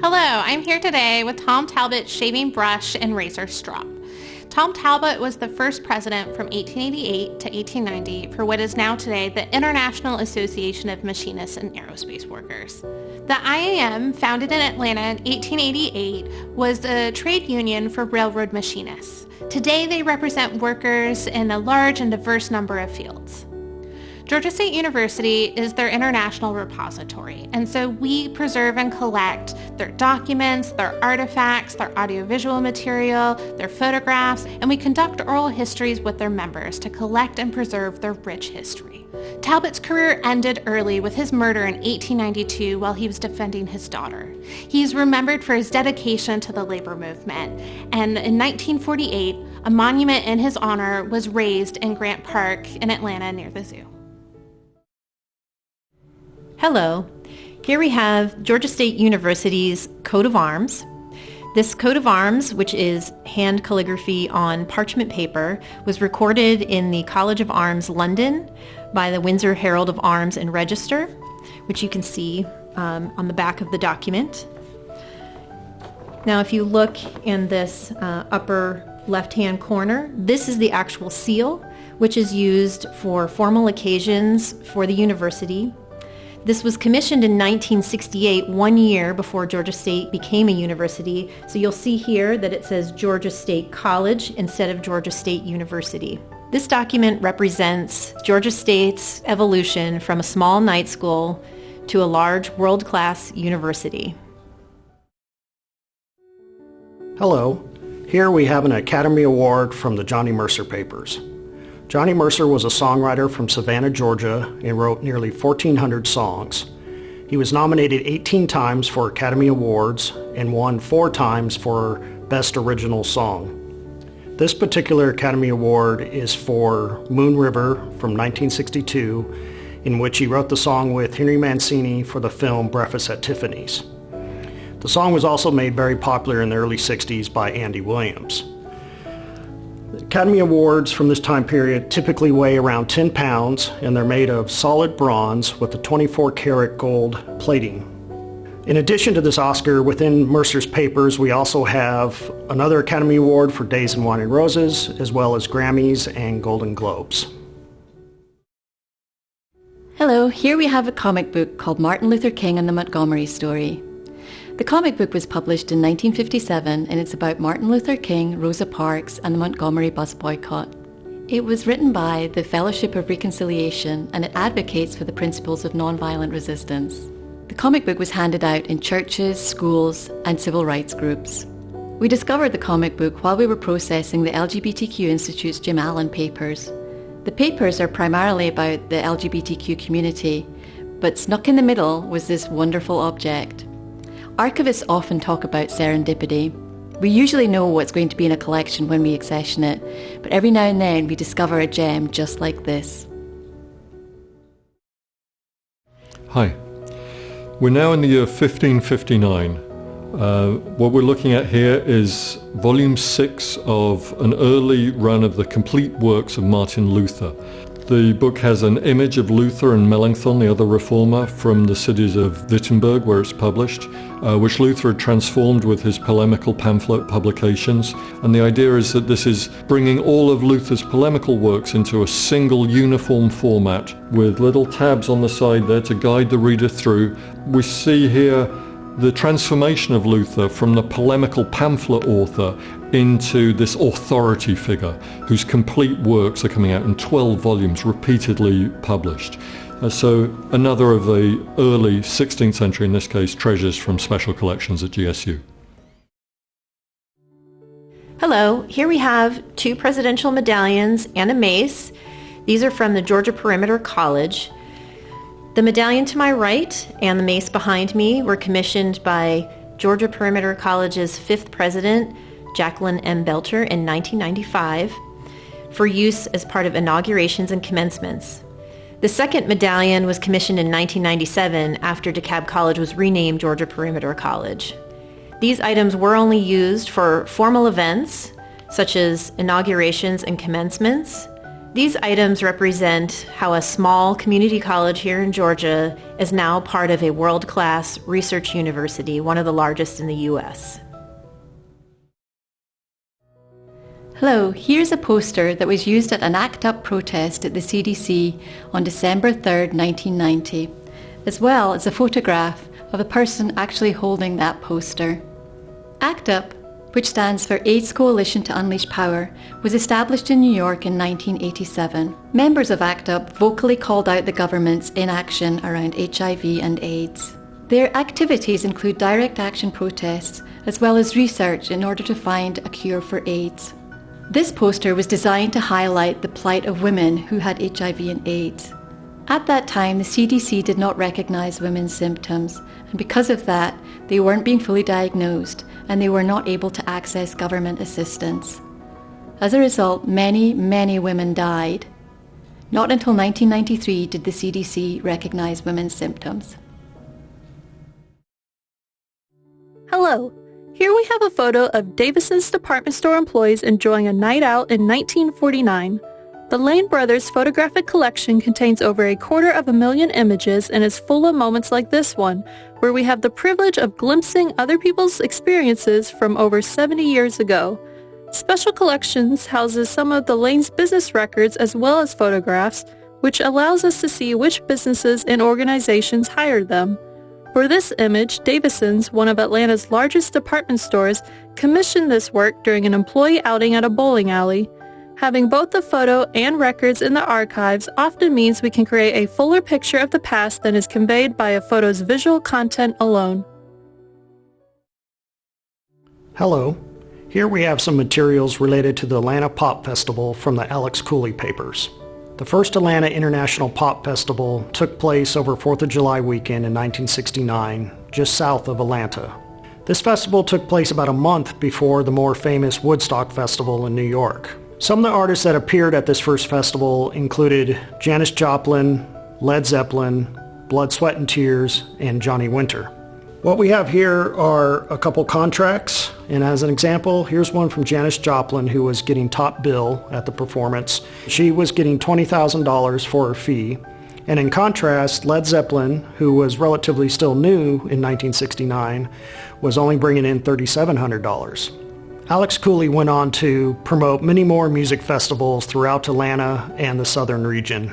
Hello, I'm here today with Tom Talbot's shaving brush and razor strop. Tom Talbot was the first president from 1888 to 1890 for what is now today the International Association of Machinists and Aerospace Workers. The IAM, founded in Atlanta in 1888, was a trade union for railroad machinists. Today they represent workers in a large and diverse number of fields. Georgia State University is their international repository, and so we preserve and collect their documents, their artifacts, their audiovisual material, their photographs, and we conduct oral histories with their members to collect and preserve their rich history. Talbot's career ended early with his murder in 1892 while he was defending his daughter. He's remembered for his dedication to the labor movement, and in 1948, a monument in his honor was raised in Grant Park in Atlanta near the zoo. Hello. Here we have Georgia State University's Coat of Arms. This coat of arms, which is hand calligraphy on parchment paper, was recorded in the College of Arms, London, by the Windsor Herald of Arms and Register, which you can see on the back of the document. Now, if you look in this upper left-hand corner, this is the actual seal, which is used for formal occasions for the university. This was commissioned in 1968, 1 year before Georgia State became a university. So you'll see here that it says Georgia State College instead of Georgia State University. This document represents Georgia State's evolution from a small night school to a large world-class university. Hello. Here we have an Academy Award from the Johnny Mercer Papers. Johnny Mercer was a songwriter from Savannah, Georgia, and wrote nearly 1,400 songs. He was nominated 18 times for Academy Awards and won 4 times for Best Original Song. This particular Academy Award is for Moon River from 1962, in which he wrote the song with Henry Mancini for the film Breakfast at Tiffany's. The song was also made very popular in the early 60s by Andy Williams. Academy Awards from this time period typically weigh around 10 pounds, and they're made of solid bronze with a 24-karat gold plating. In addition to this Oscar, within Mercer's papers, we also have another Academy Award for Days in Wine and Roses, as well as Grammys and Golden Globes. Hello, here we have a comic book called Martin Luther King and the Montgomery Story. The comic book was published in 1957 and it's about Martin Luther King, Rosa Parks and the Montgomery bus boycott. It was written by the Fellowship of Reconciliation and it advocates for the principles of nonviolent resistance. The comic book was handed out in churches, schools and civil rights groups. We discovered the comic book while we were processing the LGBTQ Institute's Jim Allen papers. The papers are primarily about the LGBTQ community, but snuck in the middle was this wonderful object. Archivists often talk about serendipity. We usually know what's going to be in a collection when we accession it, but every now and then we discover a gem just like this. Hi. We're now in the year 1559. What we're looking at here is volume 6 of an early run of the complete works of Martin Luther. The book has an image of Luther and Melanchthon, the other reformer, from the cities of Wittenberg, where it's published, which Luther had transformed with his polemical pamphlet publications. And the idea is that this is bringing all of Luther's polemical works into a single uniform format with little tabs on the side there to guide the reader through. We see here the transformation of Luther from the polemical pamphlet author into this authority figure whose complete works are coming out in 12 volumes repeatedly published. So another of the early 16th century, in this case, treasures from special collections at GSU. Hello, here we have 2 presidential medallions and a mace. These are from the Georgia Perimeter College. The medallion to my right and the mace behind me were commissioned by Georgia Perimeter College's 5th president, Jacqueline M. Belcher, in 1995 for use as part of inaugurations and commencements. The second medallion was commissioned in 1997 after DeKalb College was renamed Georgia Perimeter College. These items were only used for formal events such as inaugurations and commencements, These items represent how a small community college here in Georgia is now part of a world-class research university, one of the largest in the U.S. Hello, here's a poster that was used at an ACT UP protest at the CDC on December 3rd, 1990, as well as a photograph of the person actually holding that poster. ACT UP, which stands for AIDS Coalition to Unleash Power, was established in New York in 1987. Members of ACT UP vocally called out the government's inaction around HIV and AIDS. Their activities include direct action protests as well as research in order to find a cure for AIDS. This poster was designed to highlight the plight of women who had HIV and AIDS. At that time, the CDC did not recognize women's symptoms, and because of that, they weren't being fully diagnosed and they were not able to access government assistance. As a result, many, many women died. Not until 1993 did the CDC recognize women's symptoms. Hello. Here we have a photo of Davison's department store employees enjoying a night out in 1949. The Lane Brothers photographic collection contains over 250,000 images and is full of moments like this one, where we have the privilege of glimpsing other people's experiences from over 70 years ago. Special Collections houses some of the Lane's business records as well as photographs, which allows us to see which businesses and organizations hired them. For this image, Davison's, one of Atlanta's largest department stores, commissioned this work during an employee outing at a bowling alley. Having both the photo and records in the archives often means we can create a fuller picture of the past than is conveyed by a photo's visual content alone. Hello. Here we have some materials related to the Atlanta Pop Festival from the Alex Cooley papers. The first Atlanta International Pop Festival took place over 4th of July weekend in 1969, just south of Atlanta. This festival took place about a month before the more famous Woodstock Festival in New York. Some of the artists that appeared at this first festival included Janis Joplin, Led Zeppelin, Blood, Sweat and Tears, and Johnny Winter. What we have here are a couple contracts, and as an example, here's one from Janis Joplin, who was getting top bill at the performance. She was getting $20,000 for her fee, and in contrast, Led Zeppelin, who was relatively still new in 1969, was only bringing in $3,700. Alex Cooley went on to promote many more music festivals throughout Atlanta and the southern region.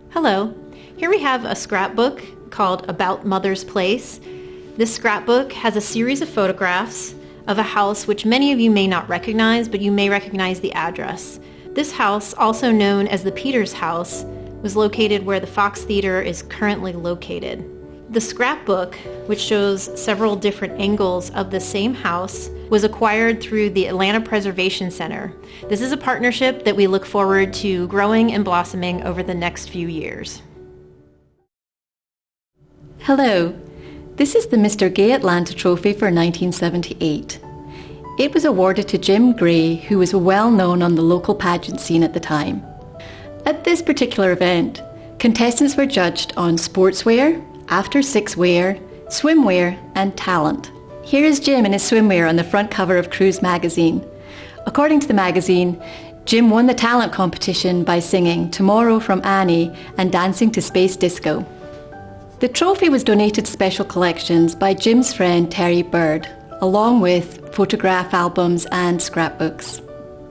Hello. Here we have a scrapbook called About Mother's Place. This scrapbook has a series of photographs of a house which many of you may not recognize, but you may recognize the address. This house, also known as the Peters House, was located where the Fox Theater is currently located. The scrapbook, which shows several different angles of the same house, was acquired through the Atlanta Preservation Center. This is a partnership that we look forward to growing and blossoming over the next few years. Hello, this is the Mr. Gay Atlanta Trophy for 1978. It was awarded to Jim Gray, who was well known on the local pageant scene at the time. At this particular event, contestants were judged on sportswear, after-six wear, swimwear, and talent. Here is Jim in his swimwear on the front cover of Cruise magazine. According to the magazine, Jim won the talent competition by singing Tomorrow from Annie and dancing to Space Disco. The trophy was donated to Special Collections by Jim's friend Terry Bird, along with photograph albums and scrapbooks.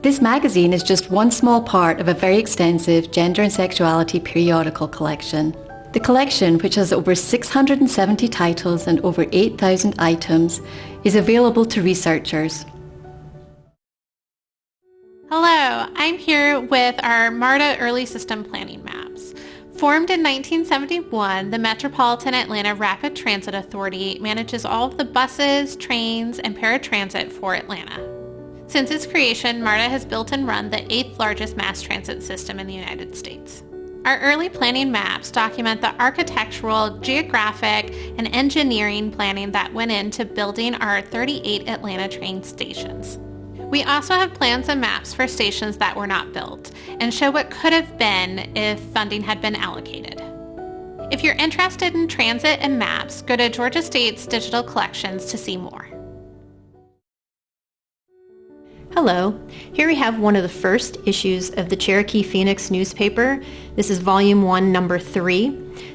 This magazine is just one small part of a very extensive gender and sexuality periodical collection. The collection, which has over 670 titles and over 8,000 items, is available to researchers. Hello, I'm here with our MARTA Early System Planning Maps. Formed in 1971, the Metropolitan Atlanta Rapid Transit Authority manages all of the buses, trains, and paratransit for Atlanta. Since its creation, MARTA has built and run the 8th largest mass transit system in the United States. Our early planning maps document the architectural, geographic, and engineering planning that went into building our 38 Atlanta train stations. We also have plans and maps for stations that were not built and show what could have been if funding had been allocated. If you're interested in transit and maps, go to Georgia State's digital collections to see more. Hello. Here we have one of the first issues of the Cherokee Phoenix newspaper. This is volume 1, number 3.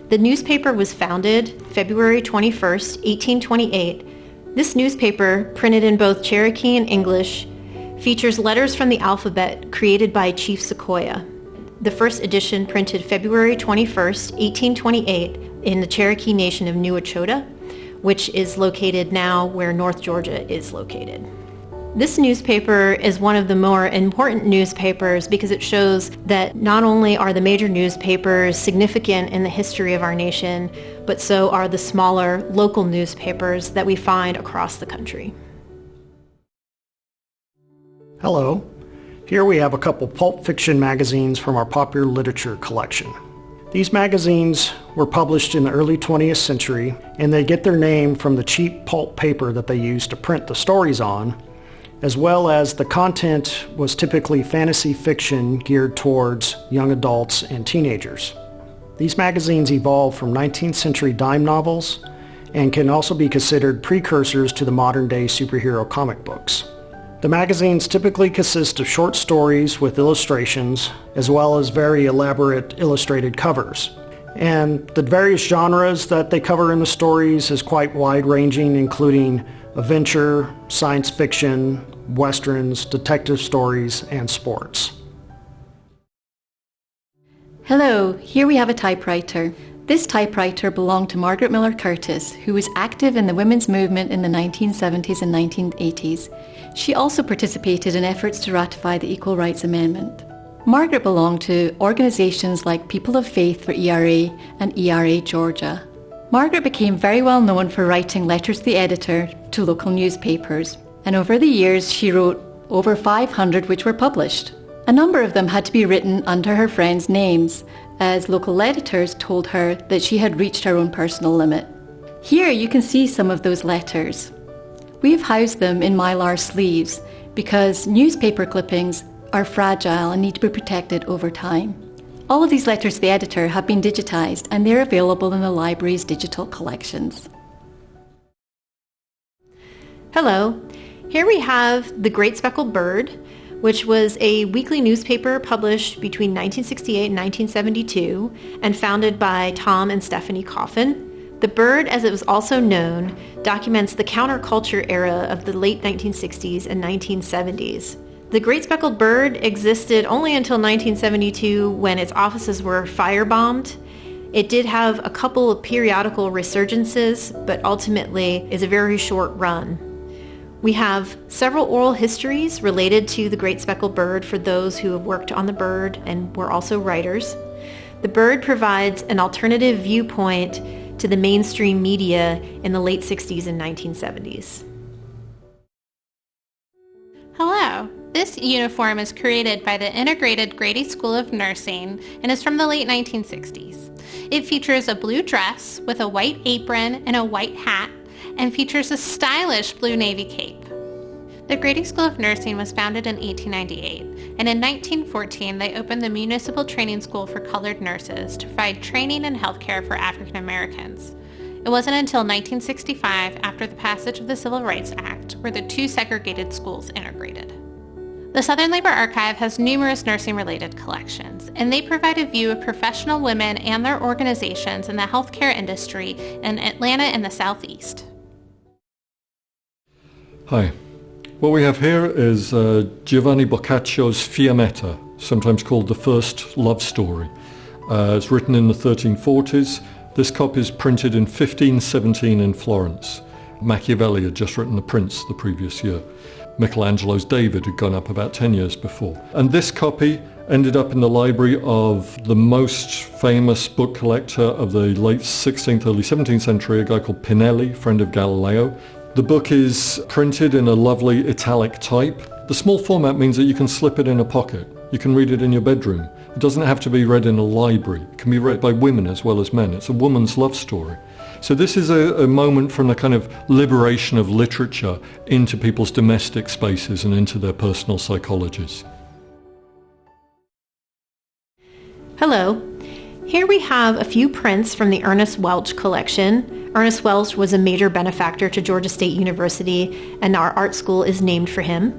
The newspaper was founded February 21st, 1828. This newspaper, printed in both Cherokee and English, features letters from the alphabet created by Chief Sequoyah. The first edition printed February 21st, 1828 in the Cherokee Nation of New Echota, which is located now where North Georgia is located. This newspaper is one of the more important newspapers because it shows that not only are the major newspapers significant in the history of our nation, but so are the smaller local newspapers that we find across the country. Hello. Here we have a couple Pulp Fiction magazines from our popular literature collection. These magazines were published in the early 20th century, and they get their name from the cheap pulp paper that they used to print the stories on, as well as the content was typically fantasy fiction geared towards young adults and teenagers. These magazines evolved from 19th century dime novels and can also be considered precursors to the modern-day superhero comic books. The magazines typically consist of short stories with illustrations, as well as very elaborate illustrated covers. And the various genres that they cover in the stories is quite wide-ranging, including adventure, science fiction, westerns, detective stories, and sports. Hello, here we have a typewriter. This typewriter belonged to Margaret Miller Curtis, who was active in the women's movement in the 1970s and 1980s. She also participated in efforts to ratify the Equal Rights Amendment. Margaret belonged to organisations like People of Faith for ERA and ERA Georgia. Margaret became very well known for writing letters to the editor to local newspapers, and over the years she wrote over 500 which were published. A number of them had to be written under her friends' names, as local editors told her that she had reached her own personal limit. Here you can see some of those letters. We've housed them in mylar sleeves because newspaper clippings are fragile and need to be protected over time. All of these letters to the editor have been digitized and they're available in the library's digital collections. Hello. Here we have The Great Speckled Bird, which was a weekly newspaper published between 1968 and 1972 and founded by Tom and Stephanie Coffin. The Bird, as it was also known, documents the counterculture era of the late 1960s and 1970s. The Great Speckled Bird existed only until 1972 when its offices were firebombed. It did have a couple of periodical resurgences, but ultimately is a very short run. We have several oral histories related to the Great Speckled Bird for those who have worked on the bird and were also writers. The Bird provides an alternative viewpoint to the mainstream media in the late 60s and 1970s. Hello. This uniform is created by the Integrated Grady School of Nursing and is from the late 1960s. It features a blue dress with a white apron and a white hat, and features a stylish blue navy cape. The Grady School of Nursing was founded in 1898, and in 1914 they opened the Municipal Training School for Colored Nurses to provide training and health care for African Americans. It wasn't until 1965, after the passage of the Civil Rights Act, where the two segregated schools integrated. The Southern Labor Archive has numerous nursing-related collections, and they provide a view of professional women and their organizations in the healthcare industry in Atlanta and the Southeast. Hi. What we have here is Giovanni Boccaccio's Fiametta, sometimes called the first love story. It's written in the 1340s. This copy is printed in 1517 in Florence. Machiavelli had just written The Prince the previous year. Michelangelo's David had gone up about 10 years before. And this copy ended up in the library of the most famous book collector of the late 16th, early 17th century, a guy called Pinelli, friend of Galileo. The book is printed in a lovely italic type. The small format means that you can slip it in a pocket. You can read it in your bedroom. It doesn't have to be read in a library. It can be read by women as well as men. It's a woman's love story. So this is a moment from the kind of liberation of literature into people's domestic spaces and into their personal psychologies. Hello. Here we have a few prints from the Ernest Welch collection. Ernest Welch was a major benefactor to Georgia State University, and our art school is named for him.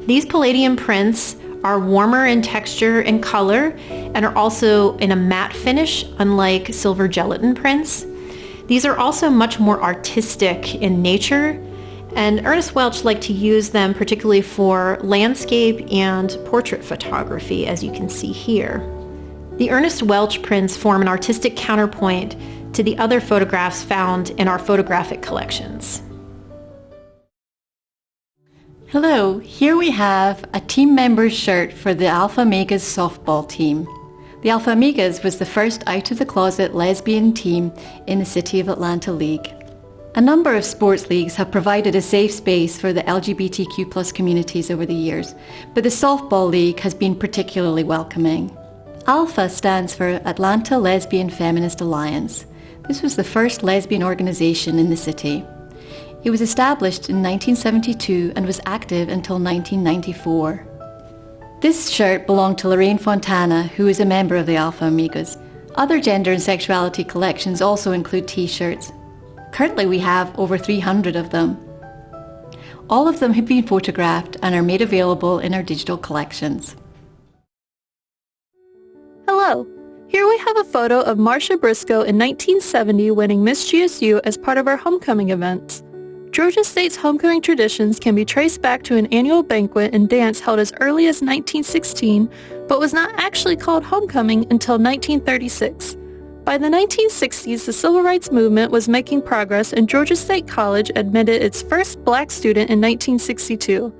These palladium prints are warmer in texture and color and are also in a matte finish, unlike silver gelatin prints. These are also much more artistic in nature, and Ernest Welch liked to use them particularly for landscape and portrait photography, as you can see here. The Ernest Welch prints form an artistic counterpoint to the other photographs found in our photographic collections. Hello, here we have a team member's shirt for the Alpha Amigas softball team. The Alpha Amigas was the first out-of-the-closet lesbian team in the City of Atlanta League. A number of sports leagues have provided a safe space for the LGBTQ+ communities over the years, but the Softball League has been particularly welcoming. ALPHA stands for Atlanta Lesbian Feminist Alliance. This was the first lesbian organization in the city. It was established in 1972 and was active until 1994. This shirt belonged to Lorraine Fontana, who is a member of the Alpha Amigas. Other gender and sexuality collections also include t-shirts. Currently we have over 300 of them. All of them have been photographed and are made available in our digital collections. Hello, here we have a photo of Marcia Briscoe in 1970 winning Miss GSU as part of our homecoming events. Georgia State's homecoming traditions can be traced back to an annual banquet and dance held as early as 1916, but was not actually called homecoming until 1936. By the 1960s, the civil rights movement was making progress, and Georgia State College admitted its first black student in 1962.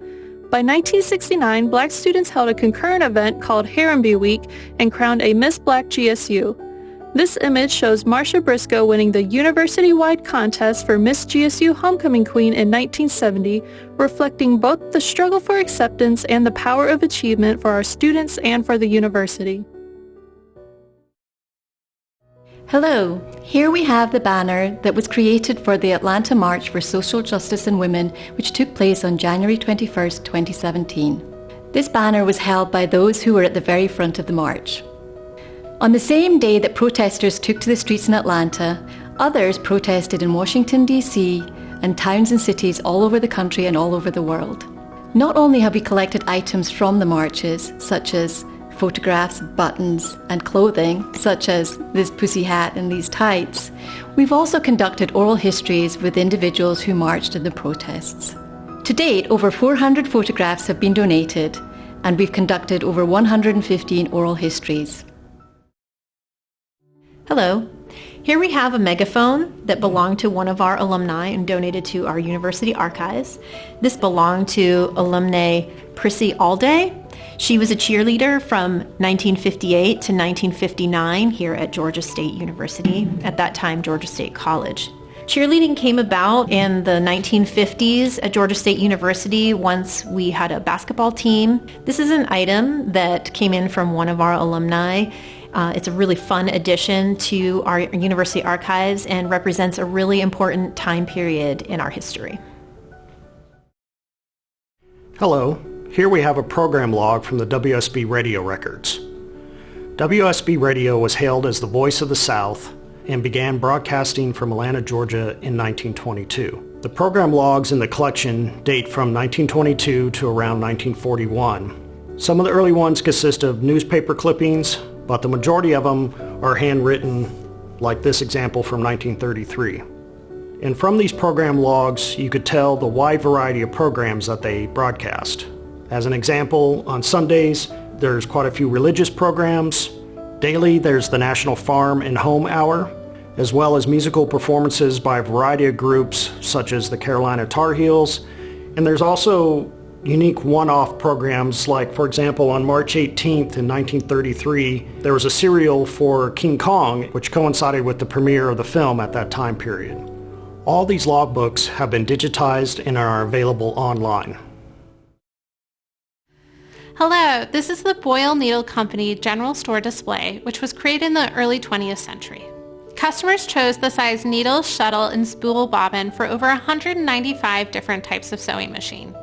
By 1969, black students held a concurrent event called Harambee Week and crowned a Miss Black GSU. This image shows Marcia Briscoe winning the university-wide contest for Miss GSU Homecoming Queen in 1970, reflecting both the struggle for acceptance and the power of achievement for our students and for the university. Hello, here we have the banner that was created for the Atlanta March for Social Justice and Women, which took place on January 21st, 2017. This banner was held by those who were at the very front of the march. On the same day that protesters took to the streets in Atlanta, others protested in Washington, D.C. and towns and cities all over the country and all over the world. Not only have we collected items from the marches, such as photographs, buttons and clothing, such as this pussy hat and these tights, we've also conducted oral histories with individuals who marched in the protests. To date, over 400 photographs have been donated, and we've conducted over 115 oral histories. Hello. Here we have a megaphone that belonged to one of our alumni and donated to our university archives. This belonged to alumnae Prissy Allday. She was a cheerleader from 1958 to 1959 here at Georgia State University, at that time Georgia State College. Cheerleading came about in the 1950s at Georgia State University once we had a basketball team. This is an item that came in from one of our alumni. It's a really fun addition to our university archives and represents a really important time period in our history. Hello, here we have a program log from the WSB Radio records. WSB Radio was hailed as the voice of the South and began broadcasting from Atlanta, Georgia in 1922. The program logs in the collection date from 1922 to around 1941. Some of the early ones consist of newspaper clippings, but the majority of them are handwritten, like this example from 1933. And from these program logs, you could tell the wide variety of programs that they broadcast. As an example, on Sundays, there's quite a few religious programs. Daily, there's the National Farm and Home Hour, as well as musical performances by a variety of groups, such as the Carolina Tar Heels. And there's also unique one-off programs, like, for example, on March 18th in 1933, there was a serial for King Kong, which coincided with the premiere of the film at that time period. All these logbooks have been digitized and are available online. Hello, this is the Boyle Needle Company General Store display, which was created in the early 20th century. Customers chose the size needle, shuttle, and spool bobbin for over 195 different types of sewing machine.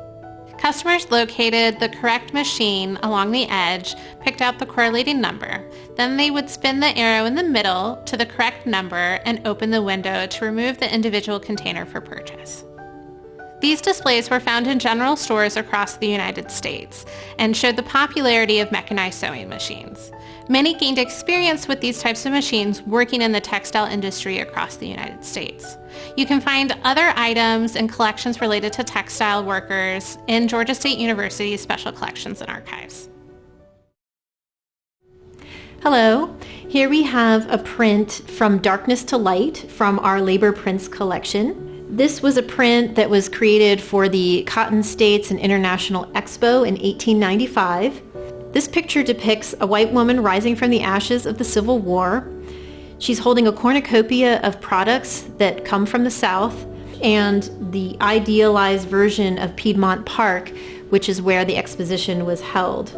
Customers located the correct machine along the edge, picked out the correlating number. Then they would spin the arrow in the middle to the correct number and open the window to remove the individual container for purchase. These displays were found in general stores across the United States and showed the popularity of mechanized sewing machines. Many gained experience with these types of machines working in the textile industry across the United States. You can find other items and collections related to textile workers in Georgia State University's Special Collections and Archives. Hello. Here we have a print from Darkness to Light from our Labor Prints collection. This was a print that was created for the Cotton States and International Expo in 1895. This picture depicts a white woman rising from the ashes of the Civil War. She's holding a cornucopia of products that come from the South and the idealized version of Piedmont Park, which is where the exposition was held.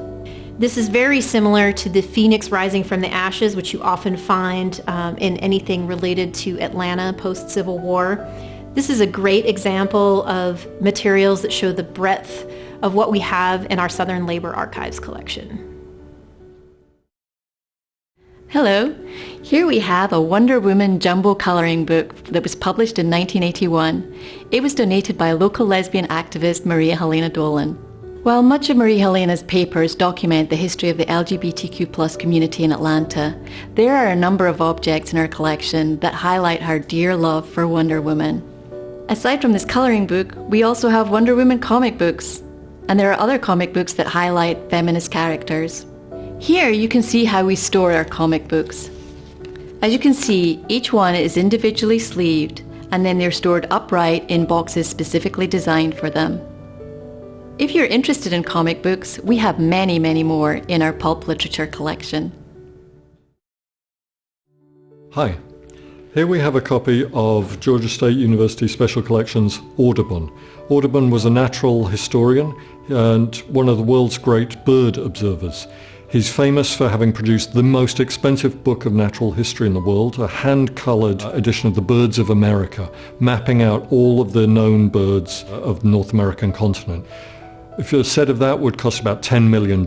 This is very similar to the phoenix rising from the ashes, which you often find in anything related to Atlanta post-Civil War. This is a great example of materials that show the breadth of what we have in our Southern Labor Archives collection. Hello. Here we have a Wonder Woman jumbo coloring book that was published in 1981. It was donated by local lesbian activist Maria Helena Dolan. While much of Maria Helena's papers document the history of the LGBTQ+ community in Atlanta, there are a number of objects in our collection that highlight her dear love for Wonder Woman. Aside from this coloring book, we also have Wonder Woman comic books, and there are other comic books that highlight feminist characters. Here you can see how we store our comic books. As you can see, each one is individually sleeved, and then they're stored upright in boxes specifically designed for them. If you're interested in comic books, we have many, many more in our pulp literature collection. Hi. Here we have a copy of Georgia State University Special Collections' Audubon. Audubon was a natural historian and one of the world's great bird observers. He's famous for having produced the most expensive book of natural history in the world, a hand-coloured edition of the Birds of America, mapping out all of the known birds of the North American continent. If a set of that would cost about $10 million.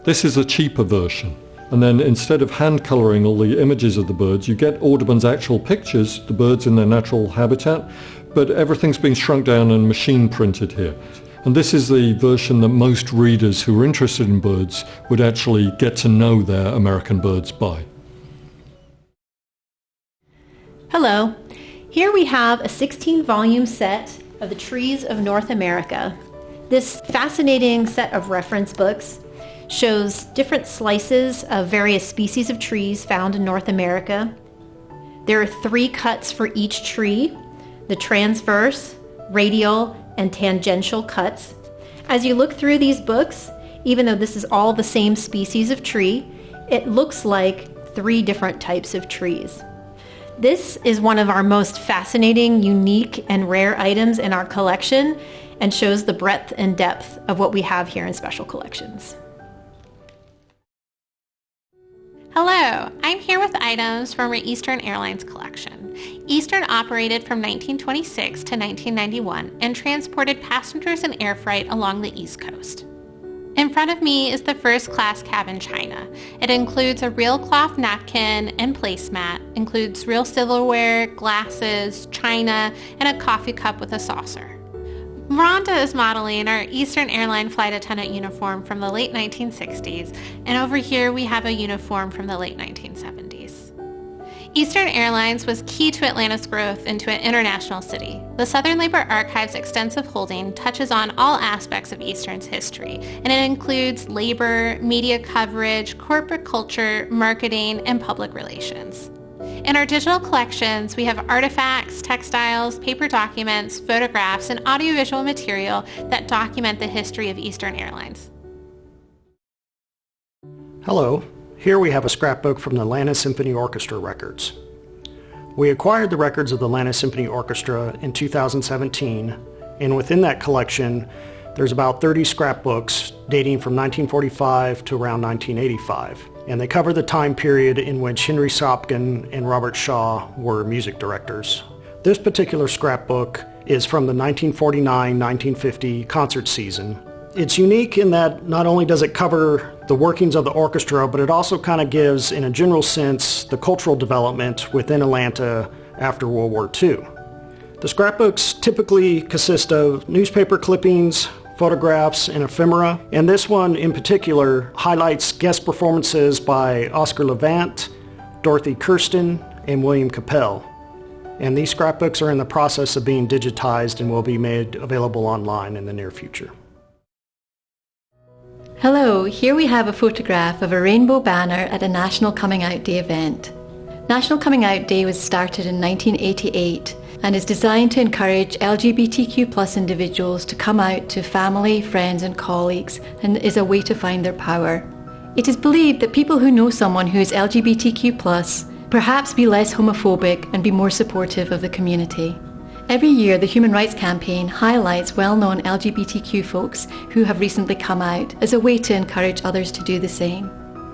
This is a cheaper version. And then instead of hand colouring all the images of the birds, you get Audubon's actual pictures, the birds in their natural habitat, but everything's been shrunk down and machine printed here. And this is the version that most readers who are interested in birds would actually get to know their American birds by. Hello. Here we have a 16-volume set of the Trees of North America. This fascinating set of reference books shows different slices of various species of trees found in North America. There are 3 cuts for each tree, the transverse, radial, and tangential cuts. As you look through these books, even though this is all the same species of tree, it looks like 3 different types of trees. This is one of our most fascinating, unique, and rare items in our collection and shows the breadth and depth of what we have here in Special Collections. Hello, I'm here with items from our Eastern Airlines collection. Eastern operated from 1926 to 1991 and transported passengers and air freight along the East Coast. In front of me is the first class cabin china. It includes a real cloth napkin and placemat, includes real silverware, glasses, china, and a coffee cup with a saucer. Rhonda is modeling our Eastern Airline flight attendant uniform from the late 1960s, and over here we have a uniform from the late 1970s. Eastern Airlines was key to Atlanta's growth into an international city. The Southern Labor Archives' extensive holding touches on all aspects of Eastern's history, and it includes labor, media coverage, corporate culture, marketing, and public relations. In our digital collections, we have artifacts, textiles, paper documents, photographs, and audiovisual material that document the history of Eastern Airlines. Hello. Here we have a scrapbook from the Atlanta Symphony Orchestra records. We acquired the records of the Atlanta Symphony Orchestra in 2017, and within that collection, there's about 30 scrapbooks dating from 1945 to around 1985. And they cover the time period in which Henry Sopkin and Robert Shaw were music directors. This particular scrapbook is from the 1949-1950 concert season. It's unique in that not only does it cover the workings of the orchestra, but it also kind of gives, in a general sense, the cultural development within Atlanta after World War II. The scrapbooks typically consist of newspaper clippings, photographs, and ephemera, and this one in particular highlights guest performances by Oscar Levant, Dorothy Kirsten, and William Capel. And these scrapbooks are in the process of being digitized and will be made available online in the near future. Hello, here we have a photograph of a rainbow banner at a National Coming Out Day event. National Coming Out Day was started in 1988 and is designed to encourage LGBTQ+ individuals to come out to family, friends and colleagues, and is a way to find their power. It is believed that people who know someone who is LGBTQ+, perhaps be less homophobic and be more supportive of the community. Every year, the Human Rights Campaign highlights well-known LGBTQ folks who have recently come out as a way to encourage others to do the same.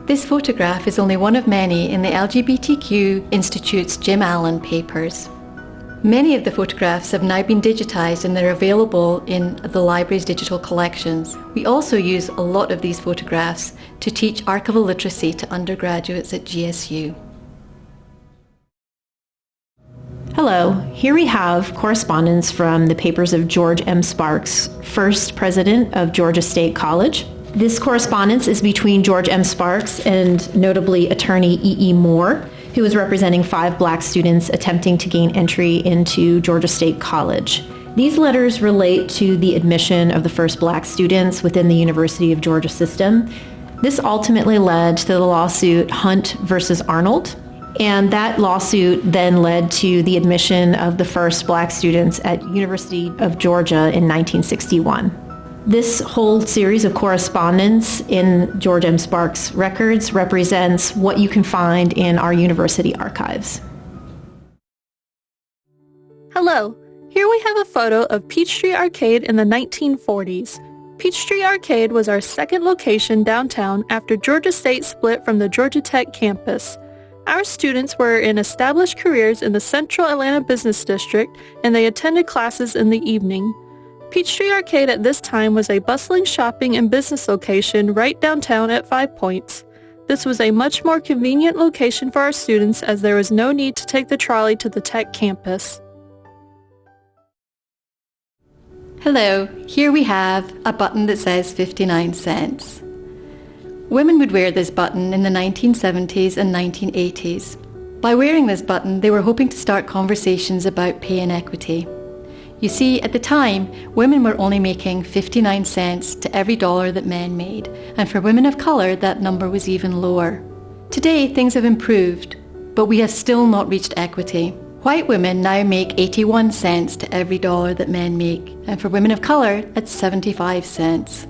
This photograph is only one of many in the LGBTQ Institute's Jim Allen papers. Many of the photographs have now been digitized and they're available in the library's digital collections. We also use a lot of these photographs to teach archival literacy to undergraduates at GSU. Hello, here we have correspondence from the papers of George M. Sparks, first president of Georgia State College. This correspondence is between George M. Sparks and notably attorney E.E. Moore, who was representing 5 black students attempting to gain entry into Georgia State College. These letters relate to the admission of the first black students within the University of Georgia system. This ultimately led to the lawsuit Hunt versus Arnold, and that lawsuit then led to the admission of the first black students at University of Georgia in 1961. This whole series of correspondence in George M. Sparks records represents what you can find in our university archives. Hello, here we have a photo of Peachtree Arcade in the 1940s. Peachtree Arcade was our second location downtown after Georgia State split from the Georgia Tech campus. Our students were in established careers in the Central Atlanta Business District, and they attended classes in the evening. Peachtree Arcade at this time was a bustling shopping and business location right downtown at 5 Points. This was a much more convenient location for our students as there was no need to take the trolley to the Tech campus. Hello, here we have a button that says 59 cents. Women would wear this button in the 1970s and 1980s. By wearing this button, they were hoping to start conversations about pay inequity. You see, at the time, women were only making 59 cents to every dollar that men made, and for women of colour, that number was even lower. Today, things have improved, but we have still not reached equity. White women now make 81 cents to every dollar that men make, and for women of colour, it's 75 cents.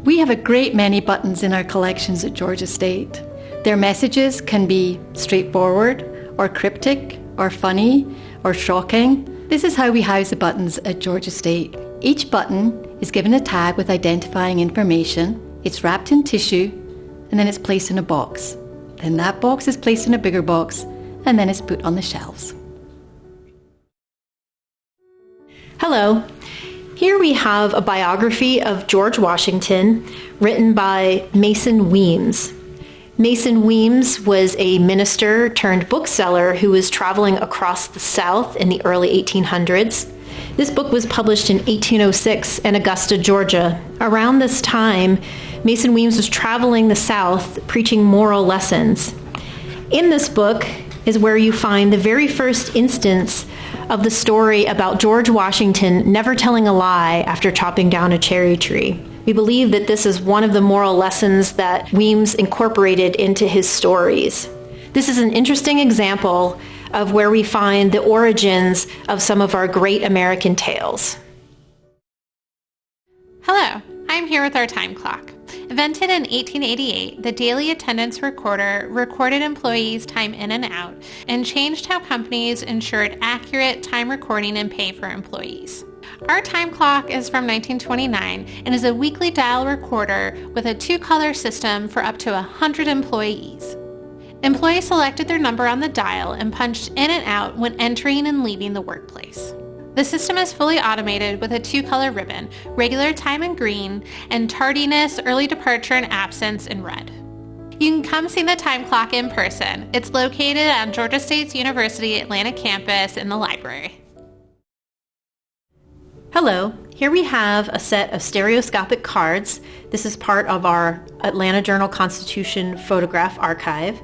We have a great many buttons in our collections at Georgia State. Their messages can be straightforward, or cryptic, or funny, or shocking. This is how we house the buttons at Georgia State. Each button is given a tag with identifying information. It's wrapped in tissue, and then it's placed in a box. Then that box is placed in a bigger box, and then it's put on the shelves. Hello. Here we have a biography of George Washington written by Mason Weems. Mason Weems was a minister turned bookseller who was traveling across the South in the early 1800s. This book was published in 1806 in Augusta, Georgia. Around this time, Mason Weems was traveling the South preaching moral lessons. In this book is where you find the very first instance of the story about George Washington never telling a lie after chopping down a cherry tree. We believe that this is one of the moral lessons that Weems incorporated into his stories. This is an interesting example of where we find the origins of some of our great American tales. Hello, I'm here with our time clock. Invented in 1888, the daily attendance recorder recorded employees' time in and out and changed how companies ensured accurate time recording and pay for employees. Our time clock is from 1929 and is a weekly dial recorder with a 2-color system for up to 100 employees. Employees selected their number on the dial and punched in and out when entering and leaving the workplace. The system is fully automated with a 2-color ribbon, regular time in green, and tardiness, early departure, and absence in red. You can come see the time clock in person. It's located on Georgia State's University Atlanta campus in the library. Hello, here we have a set of stereoscopic cards. This is part of our Atlanta Journal-Constitution photograph archive.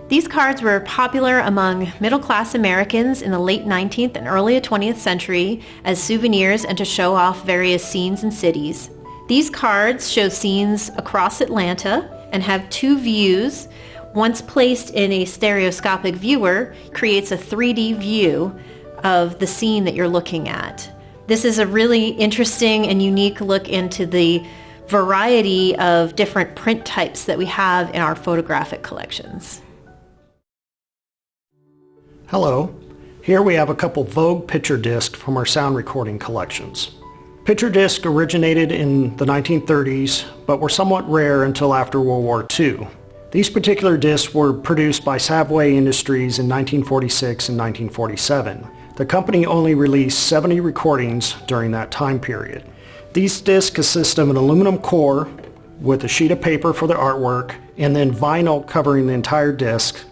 These cards were popular among middle-class Americans in the late 19th and early 20th century as souvenirs and to show off various scenes and cities. These cards show scenes across Atlanta and have two views. Once placed in a stereoscopic viewer, creates a 3D view of the scene that you're looking at. This is a really interesting and unique look into the variety of different print types that we have in our photographic collections. Hello, here we have a couple Vogue picture discs from our sound recording collections. Picture discs originated in the 1930s, but were somewhat rare until after World War II. These particular discs were produced by Savoy Industries in 1946 and 1947. The company only released 70 recordings during that time period. These discs consist of an aluminum core with a sheet of paper for the artwork and then vinyl covering the entire disc.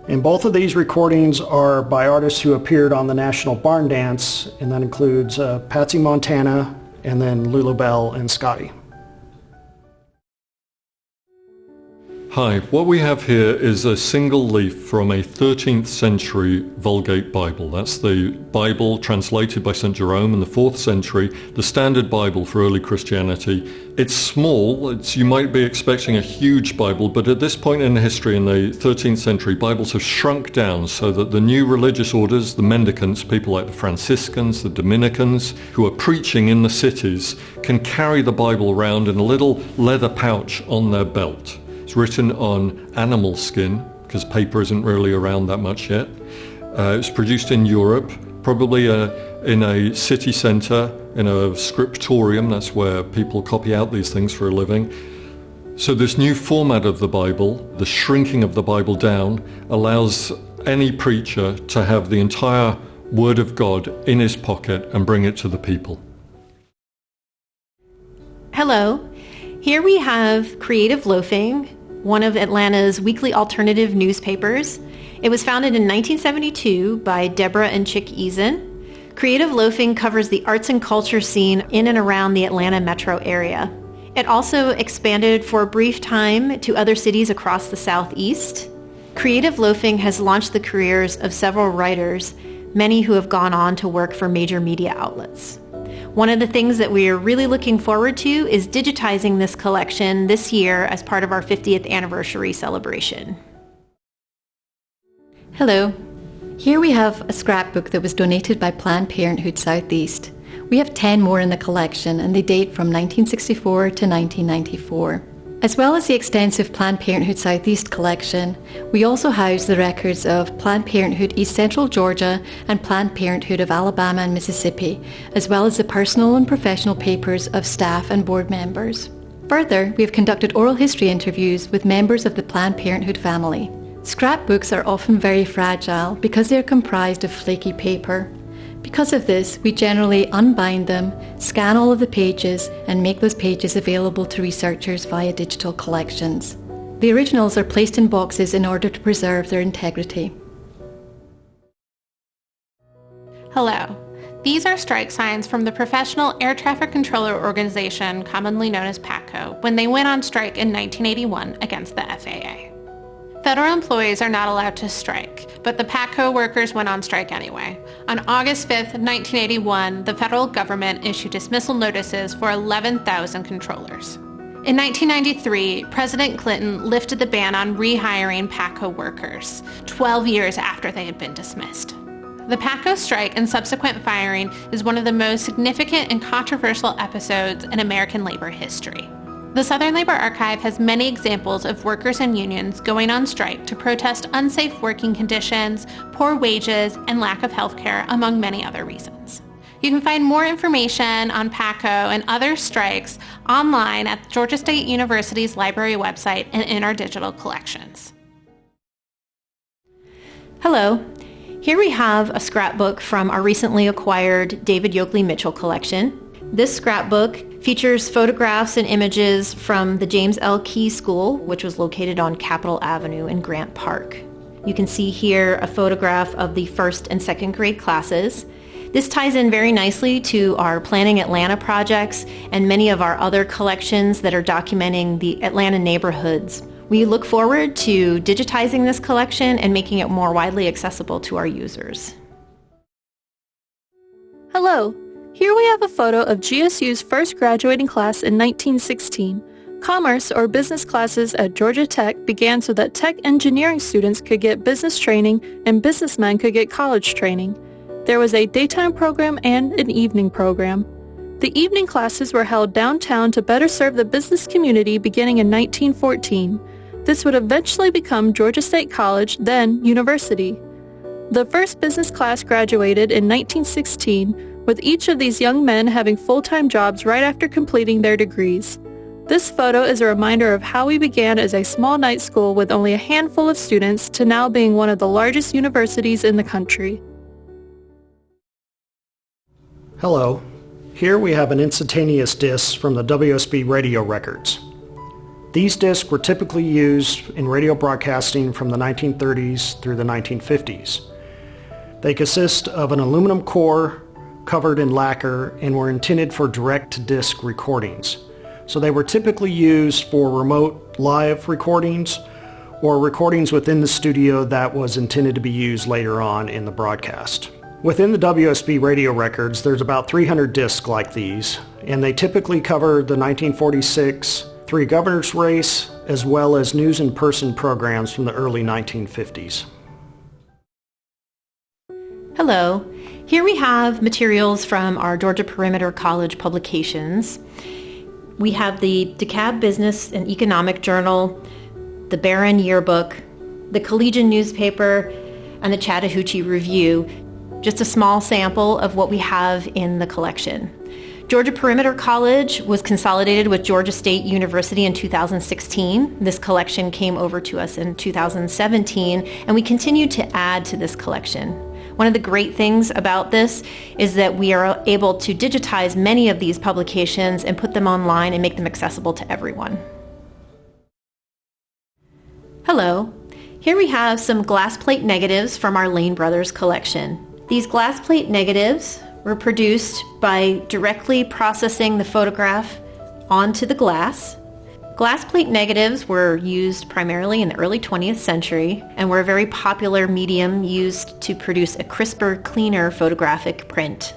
And both of these recordings are by artists who appeared on the National Barn Dance, and that includes Patsy Montana and then Lulu Bell and Scotty. Hi, what we have here is a single leaf from a 13th century Vulgate Bible. That's the Bible translated by St. Jerome in the 4th century, the standard Bible for early Christianity. It's small, you might be expecting a huge Bible, but at this point in history in the 13th century, Bibles have shrunk down so that the new religious orders, the mendicants, people like the Franciscans, the Dominicans, who are preaching in the cities, can carry the Bible around in a little leather pouch on their belt. It's written on animal skin, because paper isn't really around that much yet. It's produced in Europe, probably in a city centre, in a scriptorium. That's where people copy out these things for a living. So this new format of the Bible, the shrinking of the Bible down, allows any preacher to have the entire Word of God in his pocket and bring it to the people. Hello, here we have Creative Loafing, one of Atlanta's weekly alternative newspapers. It was founded in 1972 by Deborah and Chick Eason. Creative Loafing covers the arts and culture scene in and around the Atlanta metro area. It also expanded for a brief time to other cities across the Southeast. Creative Loafing has launched the careers of several writers, many who have gone on to work for major media outlets. One of the things that we are really looking forward to is digitizing this collection this year as part of our 50th anniversary celebration. Hello. Here we have a scrapbook that was donated by Planned Parenthood Southeast. We have 10 more in the collection and they date from 1964 to 1994. As well as the extensive Planned Parenthood Southeast collection, we also house the records of Planned Parenthood East Central Georgia and Planned Parenthood of Alabama and Mississippi, as well as the personal and professional papers of staff and board members. Further, we have conducted oral history interviews with members of the Planned Parenthood family. Scrapbooks are often very fragile because they are comprised of flaky paper. Because of this, we generally unbind them, scan all of the pages, and make those pages available to researchers via digital collections. The originals are placed in boxes in order to preserve their integrity. Hello. These are strike signs from the Professional Air Traffic Controller Organization, commonly known as PACO, when they went on strike in 1981 against the FAA. Federal employees are not allowed to strike, but the PACO workers went on strike anyway. On August 5th, 1981, the federal government issued dismissal notices for 11,000 controllers. In 1993, President Clinton lifted the ban on rehiring PACO workers, 12 years after they had been dismissed. The PACO strike and subsequent firing is one of the most significant and controversial episodes in American labor history. The Southern Labor Archive has many examples of workers and unions going on strike to protest unsafe working conditions, poor wages, and lack of health care, among many other reasons. You can find more information on PACO and other strikes online at Georgia State University's library website and in our digital collections. Hello. Here we have a scrapbook from our recently acquired David Yoakley Mitchell collection. This scrapbook features photographs and images from the James L. Key School, which was located on Capitol Avenue in Grant Park. You can see here a photograph of the first and second grade classes. This ties in very nicely to our Planning Atlanta projects and many of our other collections that are documenting the Atlanta neighborhoods. We look forward to digitizing this collection and making it more widely accessible to our users. Hello. Here we have a photo of GSU's first graduating class in 1916. Commerce or business classes at Georgia Tech began so that tech engineering students could get business training and businessmen could get college training. There was a daytime program and an evening program. The evening classes were held downtown to better serve the business community beginning in 1914. This would eventually become Georgia State College, then University. The first business class graduated in 1916, with each of these young men having full-time jobs right after completing their degrees. This photo is a reminder of how we began as a small night school with only a handful of students to now being one of the largest universities in the country. Hello. Here we have an instantaneous disc from the WSB Radio records. These discs were typically used in radio broadcasting from the 1930s through the 1950s. They consist of an aluminum core covered in lacquer and were intended for direct-to-disc recordings. So they were typically used for remote live recordings or recordings within the studio that was intended to be used later on in the broadcast. Within the WSB Radio records, there's about 300 discs like these, and they typically cover the 1946 Three Governors race as well as news in person programs from the early 1950s. Hello. Here we have materials from our Georgia Perimeter College publications. We have the DeKalb Business and Economic Journal, the Barron Yearbook, the Collegian newspaper, and the Chattahoochee Review, just a small sample of what we have in the collection. Georgia Perimeter College was consolidated with Georgia State University in 2016. This collection came over to us in 2017, and we continue to add to this collection. One of the great things about this is that we are able to digitize many of these publications and put them online and make them accessible to everyone. Hello. Here we have some glass plate negatives from our Lane Brothers collection. These glass plate negatives were produced by directly processing the photograph onto the glass. Glass plate negatives were used primarily in the early 20th century and were a very popular medium used to produce a crisper, cleaner photographic print.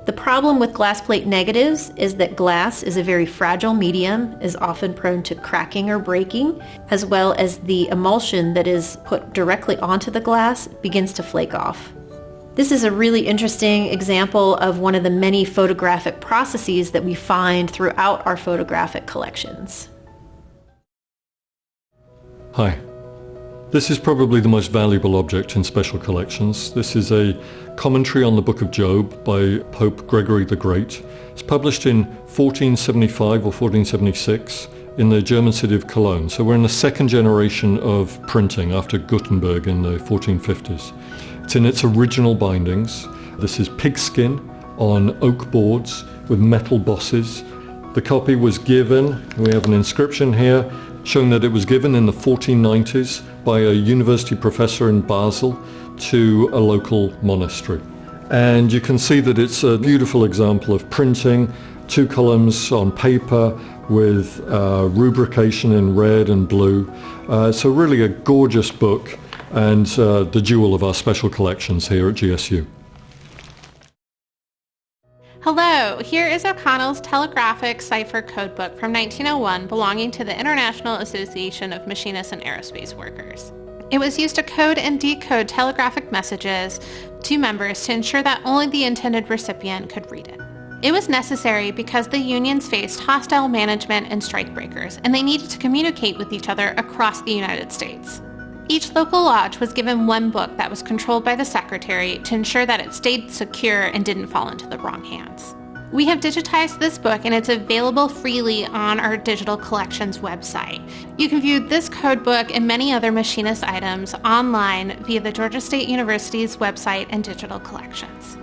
The problem with glass plate negatives is that glass is a very fragile medium, is often prone to cracking or breaking, as well as the emulsion that is put directly onto the glass begins to flake off. This is a really interesting example of one of the many photographic processes that we find throughout our photographic collections. Hi. This is probably the most valuable object in special collections. This is a commentary on the Book of Job by Pope Gregory the Great. It's published in 1475 or 1476 in the German city of Cologne. So we're in the second generation of printing after Gutenberg in the 1450s. It's in its original bindings. This is pigskin on oak boards with metal bosses. The copy was given, we have an inscription here, showing that it was given in the 1490s by a university professor in Basel to a local monastery. And you can see that it's a beautiful example of printing, 2 columns on paper with rubrication in red and blue. So really a gorgeous book and the jewel of our special collections here at GSU. Hello, here is O'Connell's Telegraphic Cipher Codebook from 1901 belonging to the International Association of Machinists and Aerospace Workers. It was used to code and decode telegraphic messages to members to ensure that only the intended recipient could read it. It was necessary because the unions faced hostile management and strikebreakers, and they needed to communicate with each other across the United States. Each local lodge was given one book that was controlled by the secretary to ensure that it stayed secure and didn't fall into the wrong hands. We have digitized this book and it's available freely on our digital collections website. You can view this code book and many other machinist items online via the Georgia State University's website and digital collections.